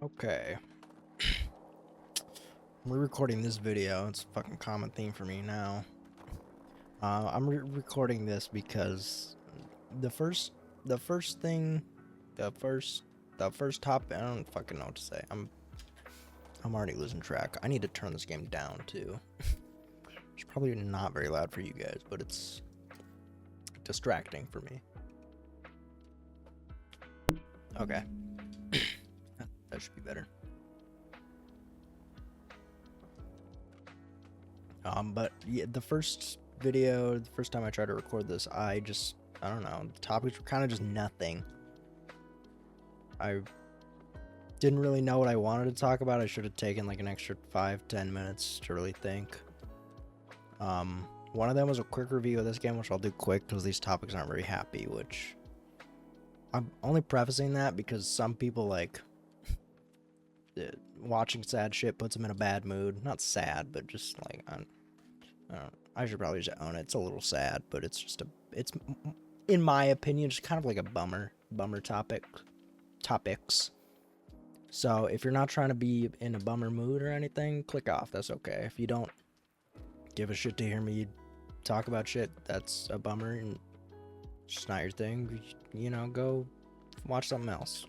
Okay. I'm re-recording this video. It's a fucking common theme for me now. I'm recording this because the first, the first thing, the first, the first topic. I don't fucking know what to say. I'm already losing track. I need to turn this game down too. It's probably not very loud for you guys, but it's distracting for me. Okay. That should be better. But yeah, the first video, the first time I tried to record this, I don't know, the topics were kind of just nothing. I didn't really know what I wanted to talk about. I should have taken like an extra 5-10 minutes to really think. One of them was a quick review of this game, which I'll do quick because these topics aren't very happy, which I'm only prefacing that because some people like watching sad shit puts them in a bad mood. Not sad, but just like I should probably just own it. It's a little sad, but it's in my opinion just kind of like a bummer topics. So if you're not trying to be in a bummer mood or anything, click off. That's okay. If you don't give a shit to hear me talk about shit that's a bummer and it's just not your thing, you know, go watch something else.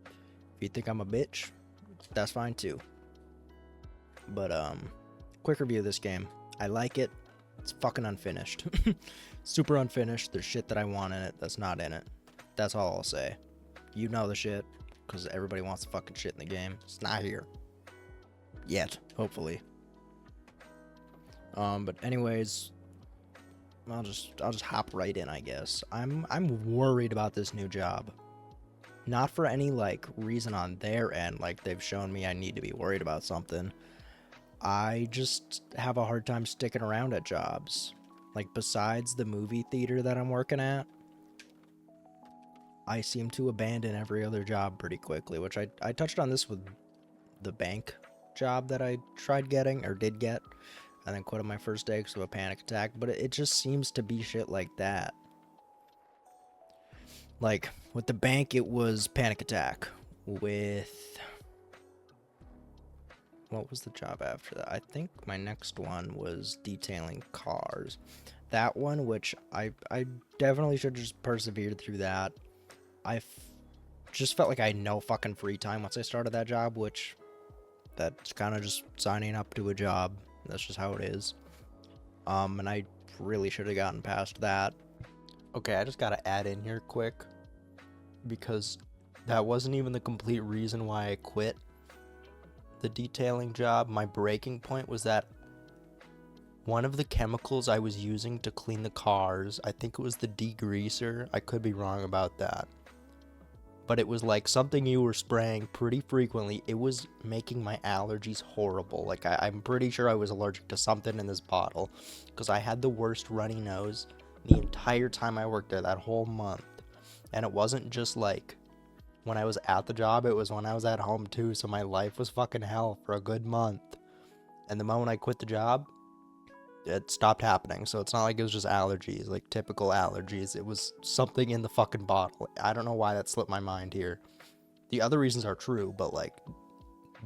If you think I'm a bitch, that's fine too. But quick review of this game. I like it. It's fucking unfinished. Super unfinished. There's shit that I want in it that's not in it. That's all I'll say. You know the shit, because everybody wants the fucking shit in the game. It's not here. Yet, hopefully. But anyways, I'll just hop right in, I guess. I'm worried about this new job. Not for any like reason on their end, like they've shown me I need to be worried about something. I just have a hard time sticking around at jobs. Like, besides the movie theater that I'm working at, I seem to abandon every other job pretty quickly, which I touched on this with the bank job that I tried getting, or did get, and then quit on my first day because of a panic attack, but it just seems to be shit like that. Like, with the bank, it was panic attack. With what was the job after that? I think my next one was detailing cars. That one, which I definitely should just persevered through that. Just felt like I had no fucking free time once I started that job, which that's kind of just signing up to a job. That's just how it is. And I really should have gotten past that. Okay, I just gotta add in here quick because that wasn't even the complete reason why I quit the detailing job. My breaking point was that one of the chemicals I was using to clean the cars, I think it was the degreaser, I could be wrong about that, but it was like something you were spraying pretty frequently. It was making my allergies horrible. Like I'm pretty sure I was allergic to something in this bottle because I had the worst runny nose the entire time I worked there, that whole month. And it wasn't just like when I was at the job, it was when I was at home too, so my life was fucking hell for a good month. And the moment I quit the job, it stopped happening. So it's not like it was just allergies, like typical allergies. It was something in the fucking bottle. I don't know why that slipped my mind here. The other reasons are true, but like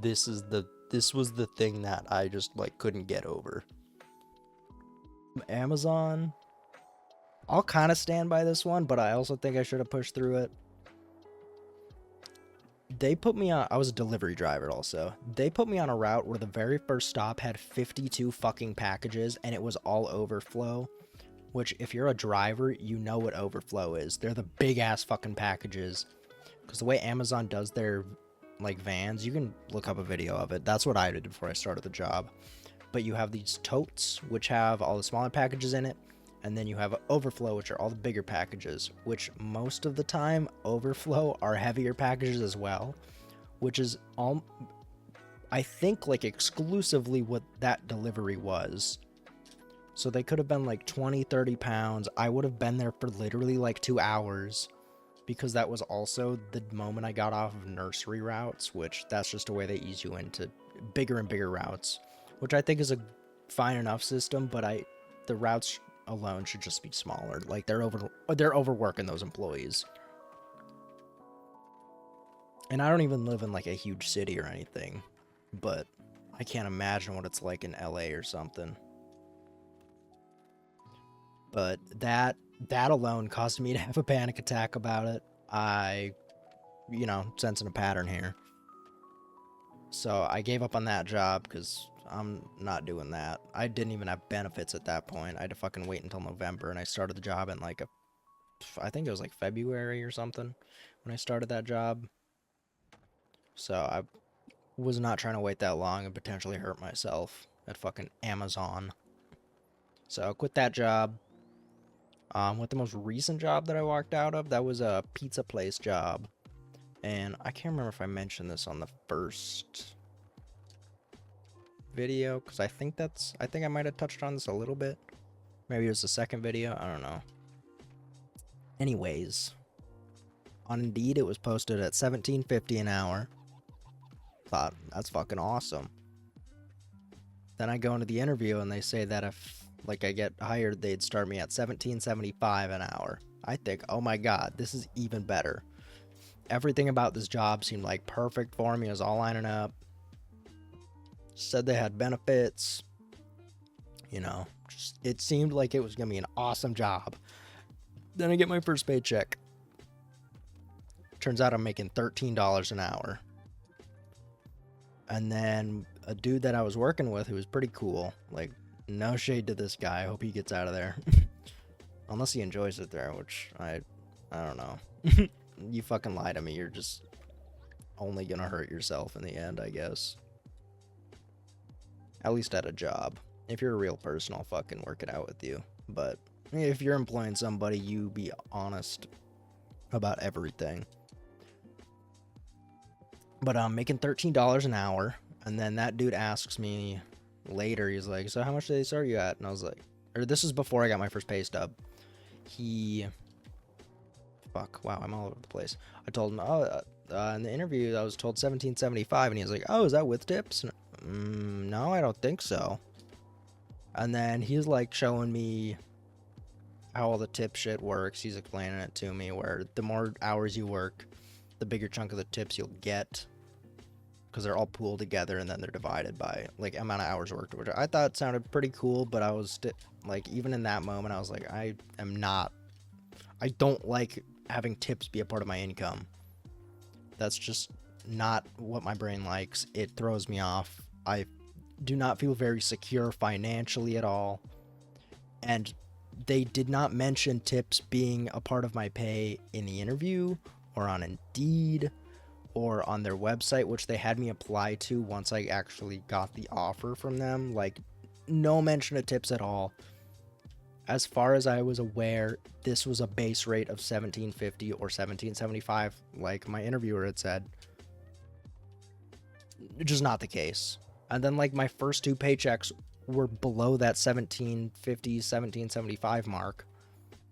this was the thing that I just like couldn't get over. Amazon, I'll kind of stand by this one, but I also think I should have pushed through it. They put me on, I was a delivery driver also. They put me on a route where the very first stop had 52 fucking packages and it was all overflow, which if you're a driver, you know what overflow is. They're the big ass fucking packages. Because the way Amazon does their like vans, you can look up a video of it. That's what I did before I started the job. But you have these totes, which have all the smaller packages in it. And then you have overflow, which are all the bigger packages, which most of the time overflow are heavier packages as well, which is all, I think, like exclusively what that delivery was. So they could have been like 20-30 pounds. I would have been there for literally like 2 hours because that was also the moment I got off of nursery routes, which that's just a way they ease you into bigger and bigger routes, which I think is a fine enough system, but the routes alone should just be smaller. Like they're overworking those employees. And I don't even live in like a huge city or anything, but I can't imagine what it's like in LA or something. But that alone caused me to have a panic attack about it. I, sensing a pattern here. So I gave up on that job because I'm not doing that. I didn't even have benefits at that point. I had to fucking wait until November, and I started the job in like I think it was like February or something when I started that job. So I was not trying to wait that long and potentially hurt myself at fucking Amazon. So I quit that job. With the most recent job that I walked out of, that was a pizza place job. And I can't remember if I mentioned this on the first video, because I think I might have touched on this a little bit. Maybe it was the second video, I don't know. Anyways, on Indeed it was posted at $17.50 an hour. Thought, that's fucking awesome. Then I go into the interview and they say that if like I get hired, they'd start me at $17.75 an hour. I think, oh my god, this is even better. Everything about this job seemed like perfect for me. It was all lining up. Said they had benefits. It seemed like it was gonna be an awesome job. Then I get my first paycheck. Turns out I'm making $13 an hour. And then a dude that I was working with who was pretty cool, like, no shade to this guy, I hope he gets out of there. Unless he enjoys it there, which I don't know. You fucking lie to me, you're just only gonna hurt yourself in the end, I guess. At least at a job. If you're a real person, I'll fucking work it out with you. But if you're employing somebody, you be honest about everything. But I'm making $13 an hour, and then that dude asks me later, he's like, so how much did they start you at? And I was like, or this is before I got my first pay stub. Fuck, wow, I'm all over the place. I told him, in the interview, I was told $17.75, and he was like, oh, is that with tips? No, I don't think so. And then he's like showing me how all the tip shit works. He's explaining it to me, where the more hours you work, the bigger chunk of the tips you'll get, because they're all pooled together and then they're divided by like amount of hours worked, which I thought sounded pretty cool. But I was like, even in that moment, I was like, I don't like having tips be a part of my income. That's just not what my brain likes. It throws me off. I do not feel very secure financially at all. And they did not mention tips being a part of my pay in the interview or on Indeed or on their website, which they had me apply to once I actually got the offer from them. Like, no mention of tips at all. As far as I was aware, this was a base rate of $17.50 or $17.75, like my interviewer had said. Just not the case. And then like my first two paychecks were below that $17.50, $17.75 mark.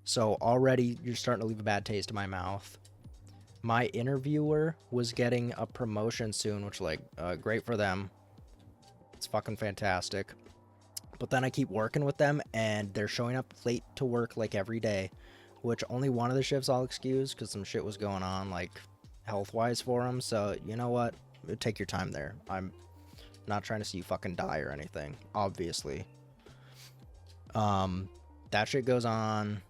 So already you're starting to leave a bad taste in my mouth. My interviewer was getting a promotion soon, which like great for them. It's fucking fantastic. But then I keep working with them and they're showing up late to work like every day, which only one of the shifts I'll excuse because some shit was going on like health-wise for them. So you know what? Take your time there. I'm not trying to see you fucking die or anything, obviously. That shit goes on.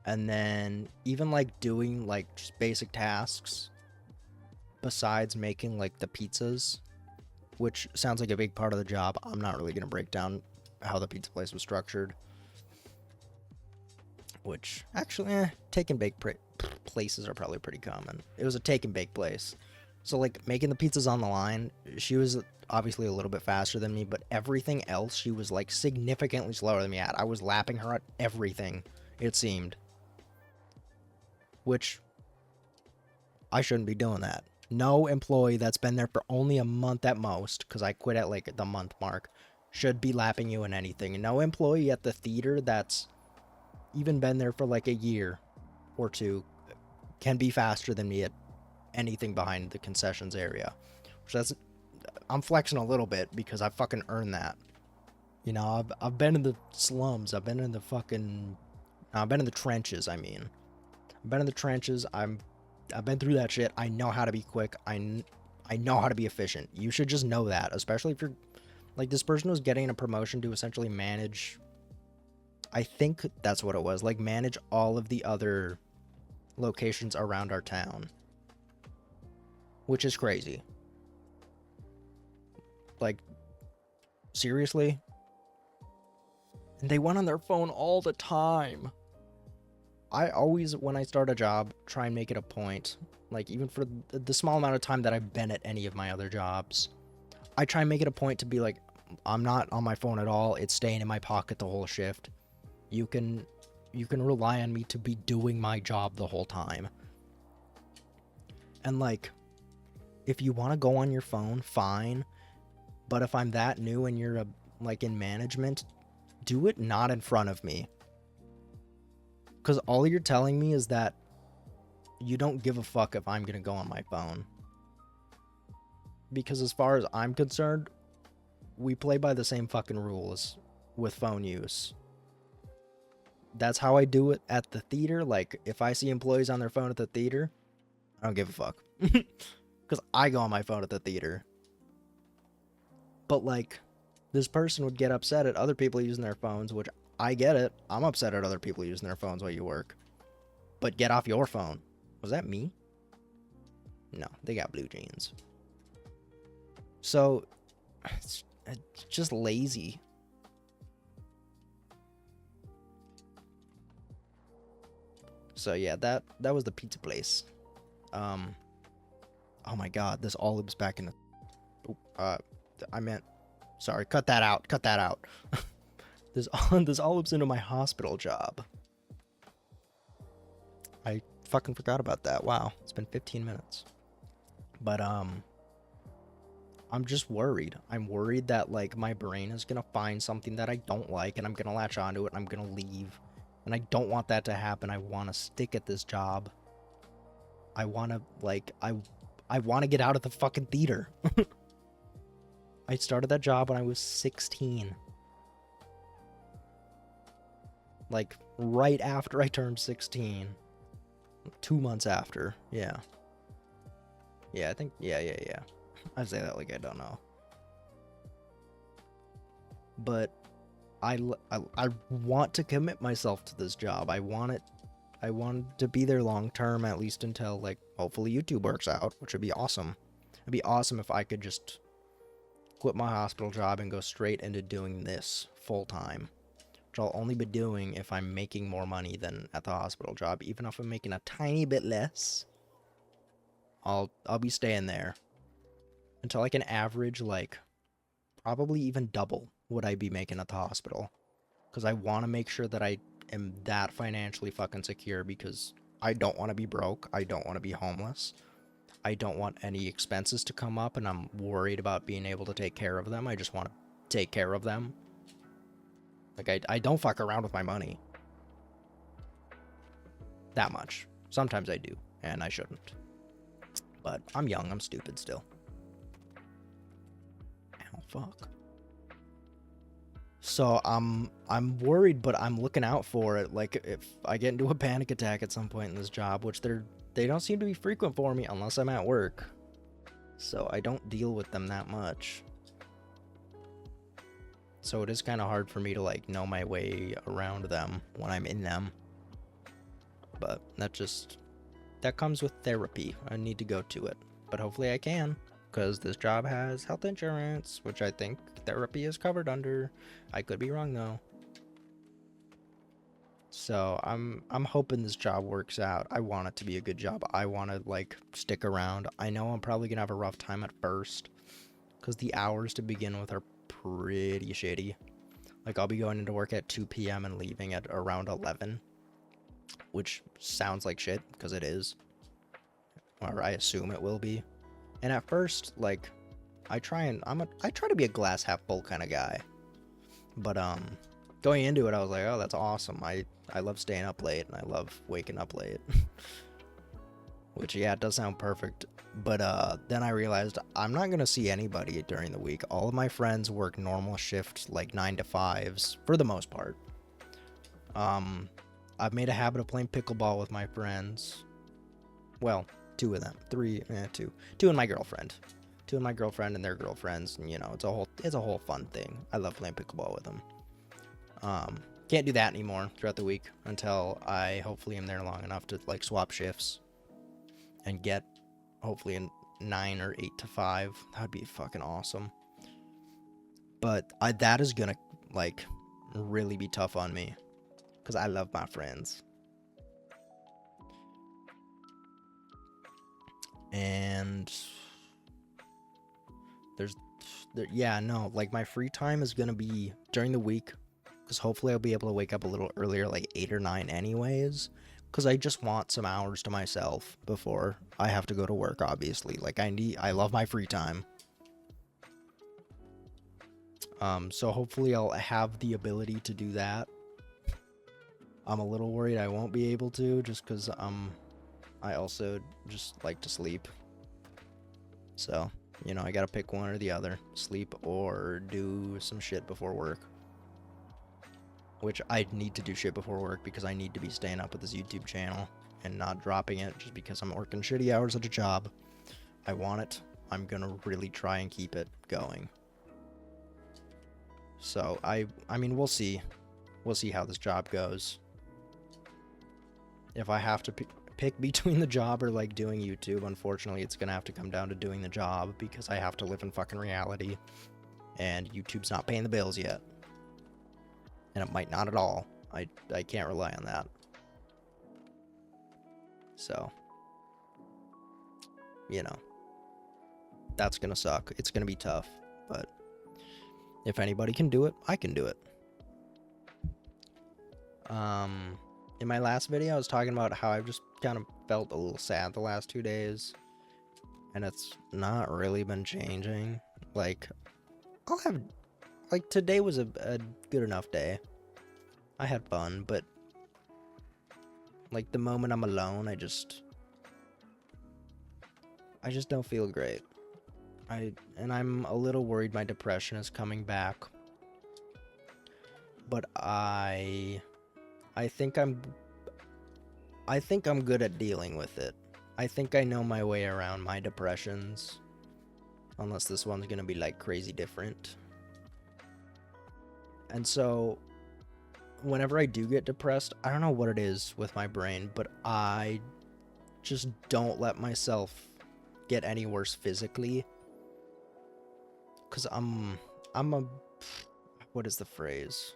And then even like doing like just basic tasks besides making like the pizzas, which sounds like a big part of the job. I'm not really going to break down how the pizza place was structured. Which, actually, take and bake places are probably pretty common. It was a take and bake place. So, like, making the pizzas on the line, she was obviously a little bit faster than me, but everything else, she was, like, significantly slower than me at. I was lapping her at everything, it seemed. Which, I shouldn't be doing that. No employee that's been there for only a month at most, because I quit at like the month mark, should be lapping you in anything. And no employee at the theater that's even been there for like a year or two can be faster than me at anything behind the concessions area. I'm flexing a little bit because I fucking earned that. You know, I've been in the slums. I've been in the trenches, I mean. I've been in the trenches. I'm I've been through that shit. I know how to be quick. I know how to be efficient. You should just know that, especially if you're like this person was getting a promotion to essentially manage. I think that's what it was. Like manage all of the other locations around our town, which is crazy. Like seriously? And they went on their phone all the time. I always, when I start a job, try and make it a point, like even for the small amount of time that I've been at any of my other jobs, I try and make it a point to be like, I'm not on my phone at all. It's staying in my pocket the whole shift. You can rely on me to be doing my job the whole time. And like, if you want to go on your phone, fine. But if I'm that new and you're like in management, do it not in front of me. Because all you're telling me is that you don't give a fuck if I'm going to go on my phone. Because as far as I'm concerned, we play by the same fucking rules with phone use. That's how I do it at the theater. Like, if I see employees on their phone at the theater, I don't give a fuck. Because I go on my phone at the theater. But, like, this person would get upset at other people using their phones, which I get it. I'm upset at other people using their phones while you work. But get off your phone. Was that me? No, they got blue jeans. So, it's just lazy. So yeah, that was the pizza place. Oh my god, this olive's back in the... Sorry, cut that out. Cut that out. This olive's into my hospital job. I fucking forgot about that. Wow, it's been 15 minutes. But I'm just worried. I'm worried that like my brain is gonna find something that I don't like and I'm gonna latch onto it and I'm gonna leave. And I don't want that to happen. I want to stick at this job. I want to like I want to get out of the fucking theater. I started that job when I was 16. Like right after I turned 16. 2 months after. Yeah. Yeah, I think yeah. I say that like I don't know. But I want to commit myself to this job. I want to be there long term, at least until like hopefully YouTube works out, which would be awesome. It'd be awesome if I could just quit my hospital job and go straight into doing this full time, which I'll only be doing if I'm making more money than at the hospital job. Even if I'm making a tiny bit less, I'll be staying there until I can average like probably even double what I'd be making at the hospital, because I want to make sure that I am that financially fucking secure, because I don't want to be broke. I don't want to be homeless. I don't want any expenses to come up and I'm worried about being able to take care of them. I just want to take care of them. Like, I don't fuck around with my money that much. Sometimes I do, and I shouldn't. But I'm young, I'm stupid still. Ow, fuck. So I'm worried, but I'm looking out for it. Like, if I get into a panic attack at some point in this job, which they don't seem to be frequent for me unless I'm at work, so I don't deal with them that much. So it is kind of hard for me to like know my way around them when I'm in them. But that comes with therapy. I need to go to it, but hopefully I can, because this job has health insurance, which I think therapy is covered under. I could be wrong though. So I'm hoping this job works out. I want it to be a good job. I want to like stick around. I know I'm probably gonna have a rough time at first, because the hours to begin with are pretty shitty. Like, I'll be going into work at 2 p.m. and leaving at around 11, which sounds like shit, because it is, or I assume it will be. And at first, like, I try to be a glass half full kind of guy, but going into it, I was like, oh, that's awesome. I love staying up late and I love waking up late. Which, yeah, it does sound perfect. But then I realized I'm not going to see anybody during the week. All of my friends work normal shifts, like 9 to 5s, for the most part. I've made a habit of playing pickleball with my friends. Well, two of them. Two and my girlfriend. Two and my girlfriend and their girlfriends, and it's a whole fun thing. I love playing pickleball with them. Can't do that anymore throughout the week until I hopefully am there long enough to like swap shifts and get hopefully a 9 or 8 to 5. That'd be fucking awesome. But that is gonna like really be tough on me because I love my friends. And like my free time is gonna be during the week, because hopefully I'll be able to wake up a little earlier, like 8 or 9 anyways, because I just want some hours to myself before I have to go to work, obviously. Like I love my free time. So hopefully I'll have the ability to do that. I'm a little worried I won't be able to, just because I also just like to sleep. So, I gotta pick one or the other. Sleep or do some shit before work. Which I need to do shit before work because I need to be staying up with this YouTube channel and not dropping it just because I'm working shitty hours at a job. I want it. I'm gonna really try and keep it going. So, I mean, we'll see. We'll see how this job goes. If I have to pick between the job or like doing YouTube, unfortunately it's gonna have to come down to doing the job because I have to live in fucking reality and YouTube's not paying the bills yet, and it might not at all. I can't rely on that. So that's gonna suck. It's gonna be tough, but if anybody can do it, I can do it. In my last video, I was talking about how I've just kind of felt a little sad the last 2 days, and it's not really been changing. Like, today was a good enough day. I had fun, but like the moment I'm alone, I just don't feel great. I'm a little worried my depression is coming back, but I think I'm good at dealing with it. I think I know my way around my depressions, unless this one's gonna be like crazy different. And so whenever I do get depressed, I don't know what it is with my brain, but I just don't let myself get any worse physically, because what is the phrase?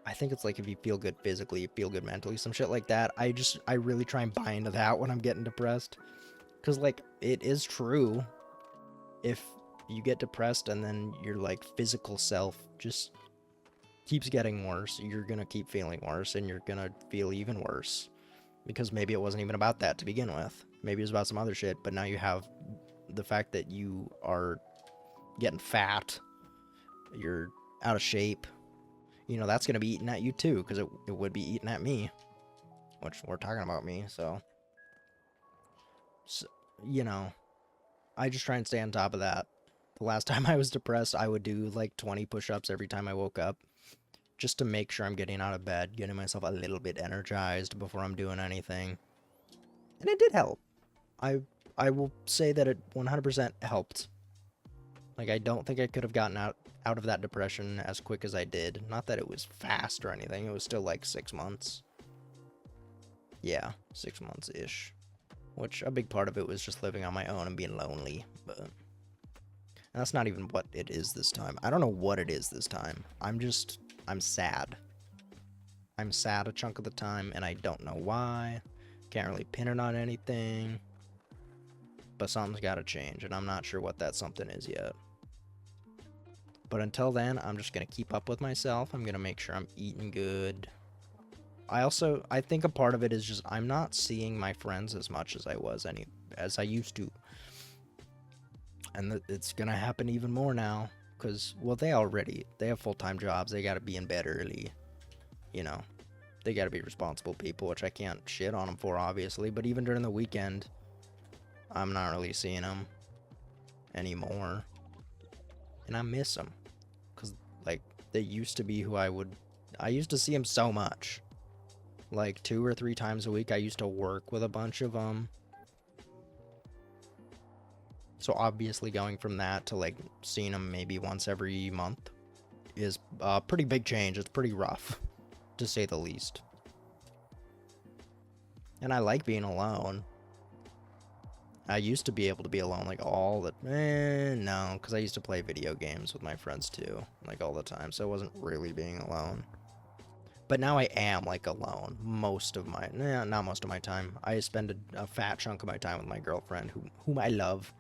I think it's like if you feel good physically, you feel good mentally, some shit like that. I really try and buy into that when I'm getting depressed. Because, like, it is true. If you get depressed and then your, like, physical self just keeps getting worse, you're gonna keep feeling worse and you're gonna feel even worse. Because maybe it wasn't even about that to begin with. Maybe it was about some other shit, but now you have the fact that you are getting fat, you're out of shape. That's going to be eating at you too, because it would be eating at me, which we're talking about me, so, I just try and stay on top of that. The last time I was depressed, I would do like 20 push-ups every time I woke up, just to make sure I'm getting out of bed, getting myself a little bit energized before I'm doing anything. And it did help. I will say that it 100% helped. Like, I don't think I could have gotten out of that depression as quick as I did. Not that it was fast or anything. It was still like 6 months. Yeah, 6 months-ish. Which, a big part of it was just living on my own and being lonely. But that's not even what it is this time. I don't know what it is this time. I'm sad. I'm sad a chunk of the time, and I don't know why. Can't really pin it on anything. But something's gotta change, and I'm not sure what that something is yet. But until then, I'm just going to keep up with myself. I'm going to make sure I'm eating good. I think a part of it is just I'm not seeing my friends as much as I used to. And it's going to happen even more now. Because, well, they have full-time jobs. They got to be in bed early. They got to be responsible people, which I can't shit on them for, obviously. But even during the weekend, I'm not really seeing them anymore. And I miss them. Because, like, they used to be who I would I used to see him so much. Like 2 or 3 times a week. I used to work with a bunch of so obviously going from that to like seeing him maybe once every month is a pretty big change. It's pretty rough, to say the least. And I like being alone. I used to be able to be alone like all the... no, because I used to play video games with my friends too, like all the time, so I wasn't really being alone. But now I am like alone most of my... not most of my time. I spend a fat chunk of my time with my girlfriend, whom I love.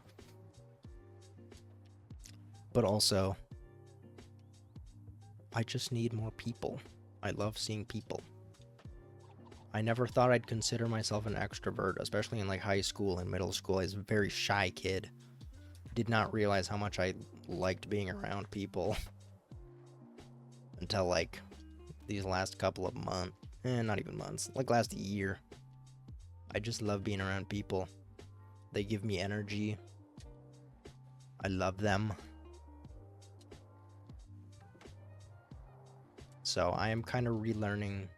But also, I just need more people. I love seeing people. I never thought I'd consider myself an extrovert, especially in like high school and middle school. I was a very shy kid. Did not realize how much I liked being around people until like these last couple of months. Not even months, like last year. I just love being around people. They give me energy. I love them. So I am kind of relearning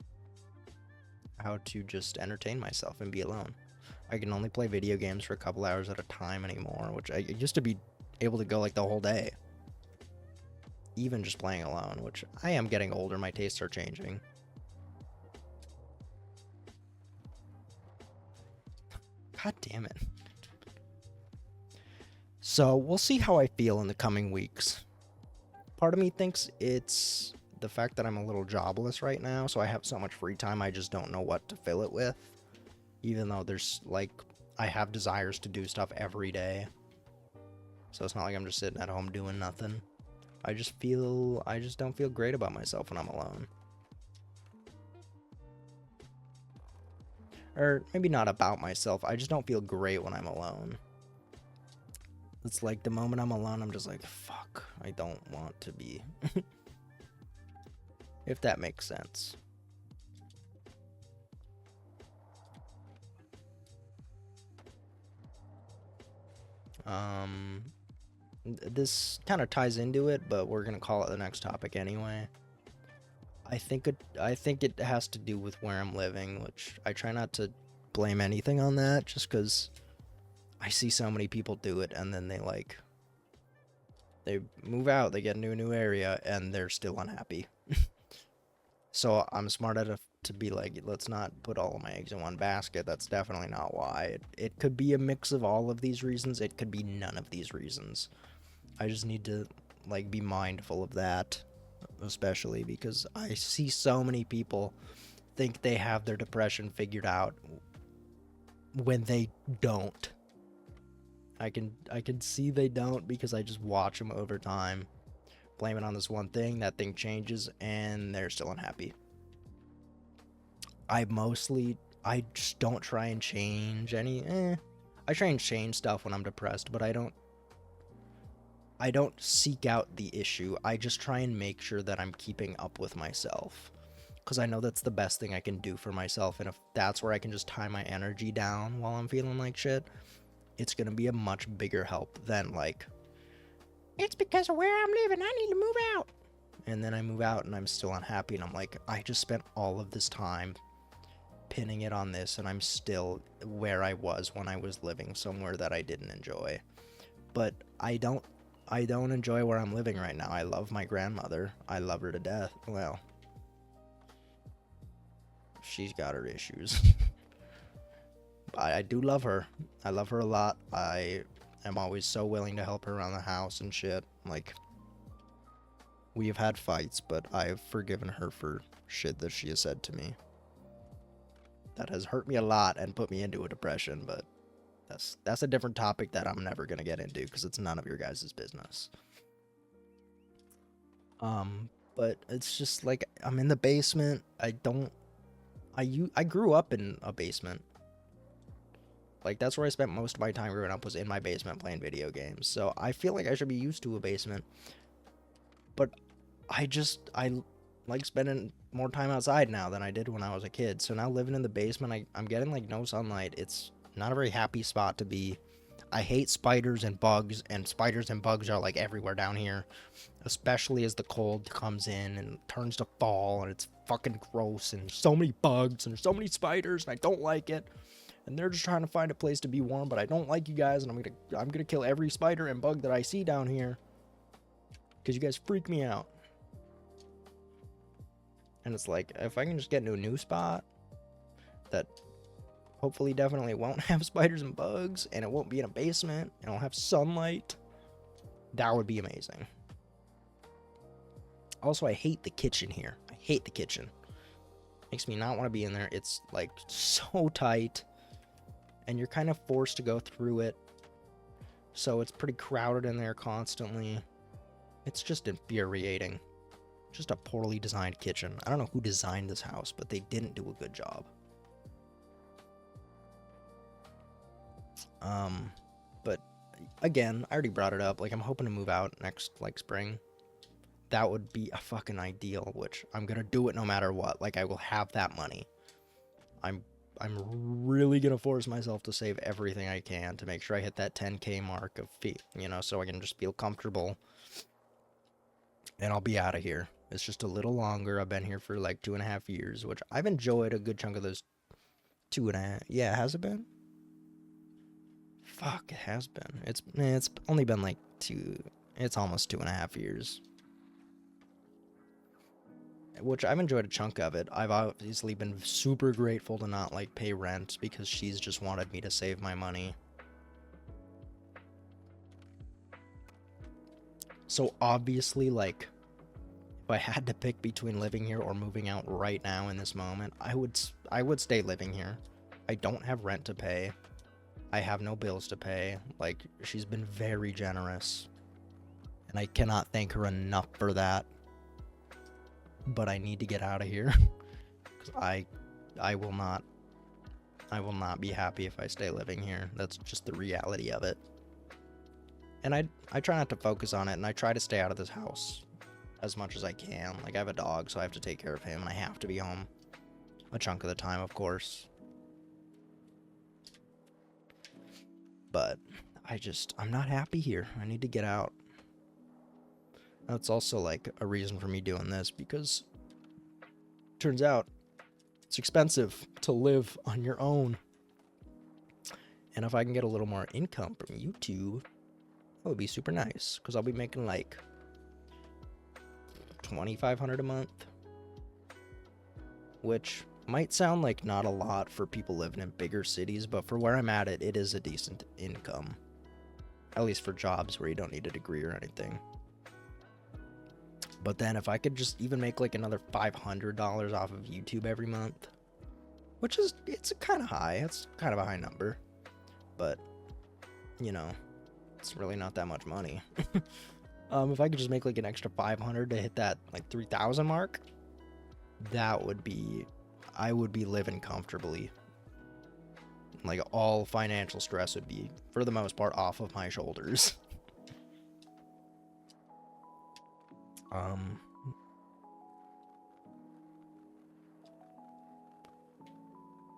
how to just entertain myself and be alone. I can only play video games for a couple hours at a time anymore, which I used to be able to go like the whole day. Even just playing alone, which I am getting older, my tastes are changing. God damn it. So we'll see how I feel in the coming weeks. Part of me thinks it's the fact that I'm a little jobless right now, so I have so much free time, I just don't know what to fill it with. Even though there's, like, I have desires to do stuff every day. So it's not like I'm just sitting at home doing nothing. I just don't feel great about myself when I'm alone. Or maybe not about myself, I just don't feel great when I'm alone. It's like the moment I'm alone, I'm just like, fuck, I don't want to be. If that makes sense. This kind of ties into it, but we're gonna call it the next topic anyway. I think it has to do with where I'm living, which I try not to blame anything on that, just because I see so many people do it, and then they move out, they get into a new area, and they're still unhappy. So I'm smart enough to be like, let's not put all of my eggs in one basket. That's definitely not why. It could be a mix of all of these reasons. It could be none of these reasons. I just need to like be mindful of that, especially because I see so many people think they have their depression figured out when they don't. I can see they don't because I just watch them over time. Blame it on this one thing, that thing changes, and they're still unhappy. I just don't try and change any, I try and change stuff when I'm depressed, but I don't seek out the issue. I just try and make sure that I'm keeping up with myself. Because I know that's the best thing I can do for myself, and if that's where I can just tie my energy down while I'm feeling like shit, it's gonna be a much bigger help than like, it's because of where I'm living, I need to move out. And then I move out and I'm still unhappy, and I'm like, I just spent all of this time pinning it on this, and I'm still where I was when I was living somewhere that I didn't enjoy. But I don't enjoy where I'm living right now. I love my grandmother. I love her to death. Well, she's got her issues. I do love her. I love her a lot. I am always so willing to help her around the house and shit. Like, we have had fights, but I've forgiven her for shit that she has said to me. That has hurt me a lot and put me into a depression, but that's a different topic that I'm never gonna get into because it's none of your guys' business. But it's just like, I'm in the basement. I grew up in a basement. Like, that's where I spent most of my time growing up, was in my basement playing video games. So I feel like I should be used to a basement. But I like spending more time outside now than I did when I was a kid. So now living in the basement, I'm getting like no sunlight. It's not a very happy spot to be. I hate spiders and bugs, and spiders and bugs are like everywhere down here, especially as the cold comes in and turns to fall, and it's fucking gross, and there's so many bugs and there's so many spiders, and I don't like it. And they're just trying to find a place to be warm, but I don't like you guys, and I'm gonna kill every spider and bug that I see down here because you guys freak me out. And it's like, if I can just get into a new spot that hopefully definitely won't have spiders and bugs, and it won't be in a basement, and I'll have sunlight, that would be amazing. Also, I hate the kitchen here. I hate the kitchen. Makes me not want to be in there. It's like so tight, and you're kind of forced to go through it, so it's pretty crowded in there constantly. It's just infuriating. Just a poorly designed kitchen. I don't know who designed this house, but they didn't do a good job. But again, I already brought it up. Like, I'm hoping to move out next, like, spring. That would be a fucking ideal, which I'm gonna do it no matter what. Like, I will have that money. I'm really gonna force myself to save everything I can to make sure I hit that 10K mark of fee, you know, so I can just feel comfortable. And I'll be out of here. It's just a little longer. I've been here for like 2.5 years, which I've enjoyed a good chunk of those 2.5. Yeah, has it been? Fuck, it has been. It's only been like it's almost 2.5 years. Which I've enjoyed a chunk of it. I've obviously been super grateful to not like pay rent because she's just wanted me to save my money. So obviously, like, if I had to pick between living here or moving out right now in this moment, I would stay living here. I don't have rent to pay. I have no bills to pay. Like, she's been very generous, and I cannot thank her enough for that. But I need to get out of here because I will not be happy if I stay living here. That's just the reality of it. And I try not to focus on it, and I try to stay out of this house as much as I can. Like, I have a dog, so I have to take care of him, and I have to be home a chunk of the time, of course. But I'm not happy here. I need to get out. That's also like a reason for me doing this, because turns out it's expensive to live on your own. And if I can get a little more income from YouTube, that would be super nice, because I'll be making like $2,500 a month, which might sound like not a lot for people living in bigger cities, but for where I'm at, it is a decent income, at least for jobs where you don't need a degree or anything. But then if I could just even make like another $500 off of YouTube every month, which is, it's kind of high. It's kind of a high number, but you know, it's really not that much money. If I could just make like an extra 500 to hit that like 3,000 mark, that would be, I would be living comfortably. Like, all financial stress would be, for the most part, off of my shoulders.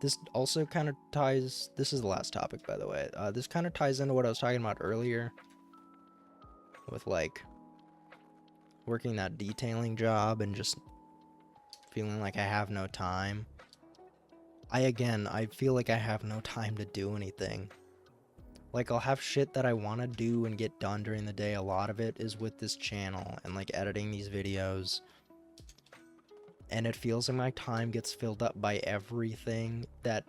This also kind of ties, this is the last topic, by the way. This kind of ties into what I was talking about earlier with, like, working that detailing job and just feeling like I have no time. I feel like I have no time to do anything. Like, I'll have shit that I want to do and get done during the day. A lot of it is with this channel and, like, editing these videos. And it feels like my time gets filled up by everything that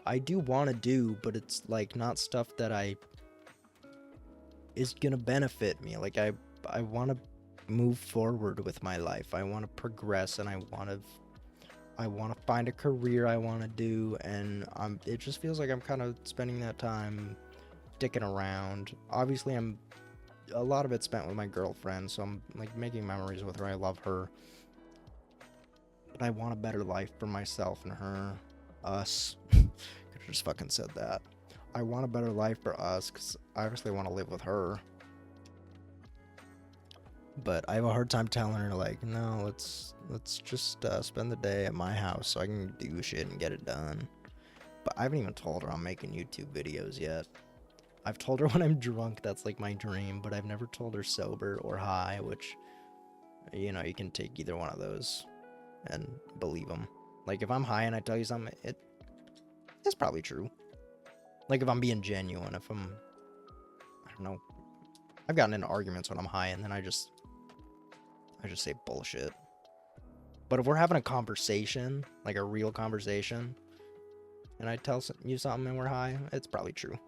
I do want to do, but it's, like, not stuff that is gonna benefit me. Like, I want to move forward with my life. I want to progress, and I want to find a career I want to do, and it just feels like I'm kind of spending that time dicking around. Obviously, a lot of it's spent with my girlfriend, so I'm like making memories with her. I love her, but I want a better life for myself and her, us. Could have just fucking said that. I want a better life for us, because I obviously want to live with her. But I have a hard time telling her, like, no, let's just spend the day at my house so I can do shit and get it done. But I haven't even told her I'm making YouTube videos yet. I've told her when I'm drunk that's like my dream, but I've never told her sober or high, which, you know, you can take either one of those and believe them. Like, if I'm high and I tell you something, it's probably true. Like, if I'm being genuine, if I don't know, I've gotten into arguments when I'm high and then I just say bullshit. But if we're having a conversation, like a real conversation, and I tell you something and we're high, it's probably true.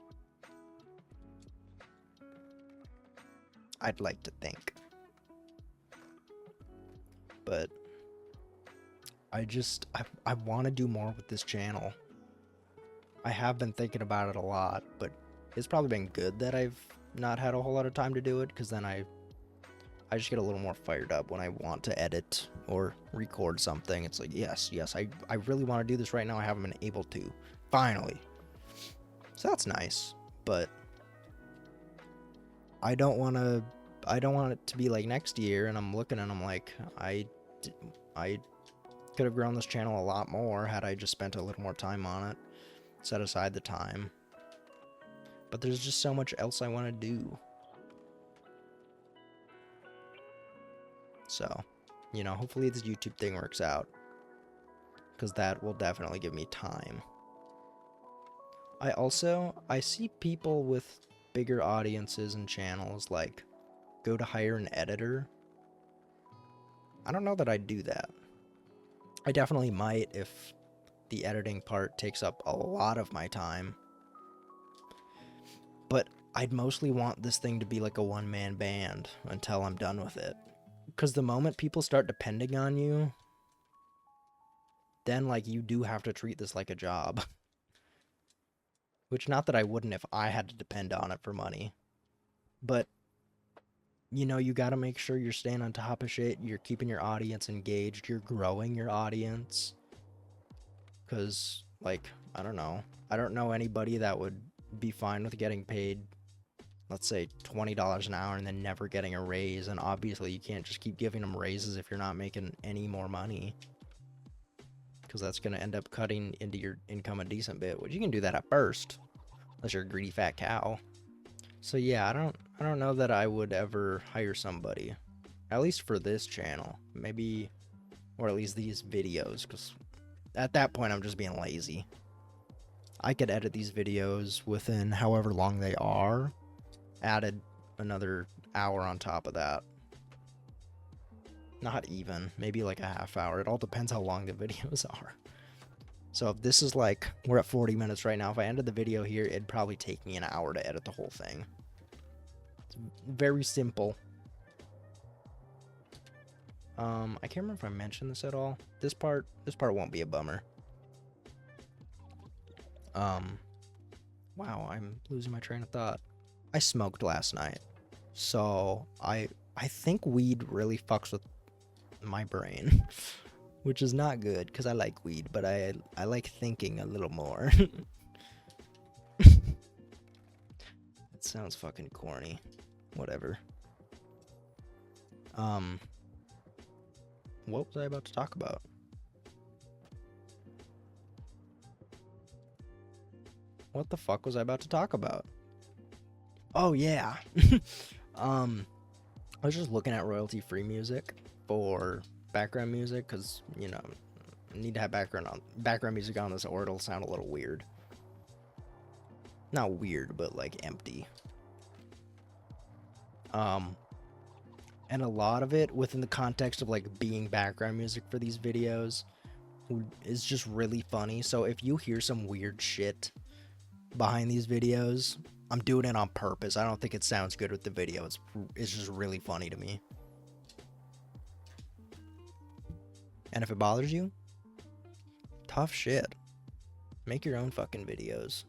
I'd like to think. But I want to do more with this channel. I have been thinking about it a lot, but it's probably been good that I've not had a whole lot of time to do it, because then I just get a little more fired up when I want to edit or record something. It's like, yes, I really want to do this right now. I haven't been able to. Finally. So that's nice, but I don't want it to be like next year and I'm looking and I'm like, I could have grown this channel a lot more had I just spent a little more time on it, set aside the time. But there's just so much else I want to do. So, you know, hopefully this YouTube thing works out, because that will definitely give me time. I see people with bigger audiences and channels like go to hire an editor. I don't know that I'd do that. I definitely might if the editing part takes up a lot of my time. But I'd mostly want this thing to be like a one-man band until I'm done with it. Because the moment people start depending on you, then, like, you do have to treat this like a job. Which, not that I wouldn't if I had to depend on it for money. But, you know, you gotta make sure you're staying on top of shit, you're keeping your audience engaged, you're growing your audience. Because, like, I don't know anybody that would be fine with getting paid, let's say, $20 an hour and then never getting a raise. And obviously you can't just keep giving them raises if you're not making any more money, because that's going to end up cutting into your income a decent bit, which you can do that at first, unless you're a greedy fat cow. So yeah, I don't know that I would ever hire somebody, at least for this channel, maybe, or at least these videos, because at that point I'm just being lazy. I could edit these videos within however long they are, added another hour on top of that. Not even, maybe like a half hour. It all depends how long the videos are. So if this is like, we're at 40 minutes right now. If I ended the video here, it'd probably take me an hour to edit the whole thing. It's very simple. I can't remember if I mentioned this at all. This part won't be a bummer. Wow, I'm losing my train of thought. I smoked last night. So I think weed really fucks with my brain, which is not good because I like weed, but I like thinking a little more. It sounds fucking corny. Whatever. What was I about to talk about? What the fuck was I about to talk about? Oh yeah. I was just looking at royalty-free music for background music, because, you know, I need to have background music on this or it'll sound a little weird. Not weird, but like empty. And a lot of it within the context of like being background music for these videos is just really funny. So if you hear some weird shit behind these videos, I'm doing it on purpose. I don't think it sounds good with the video. It's just really funny to me. And if it bothers you, tough shit. Make your own fucking videos.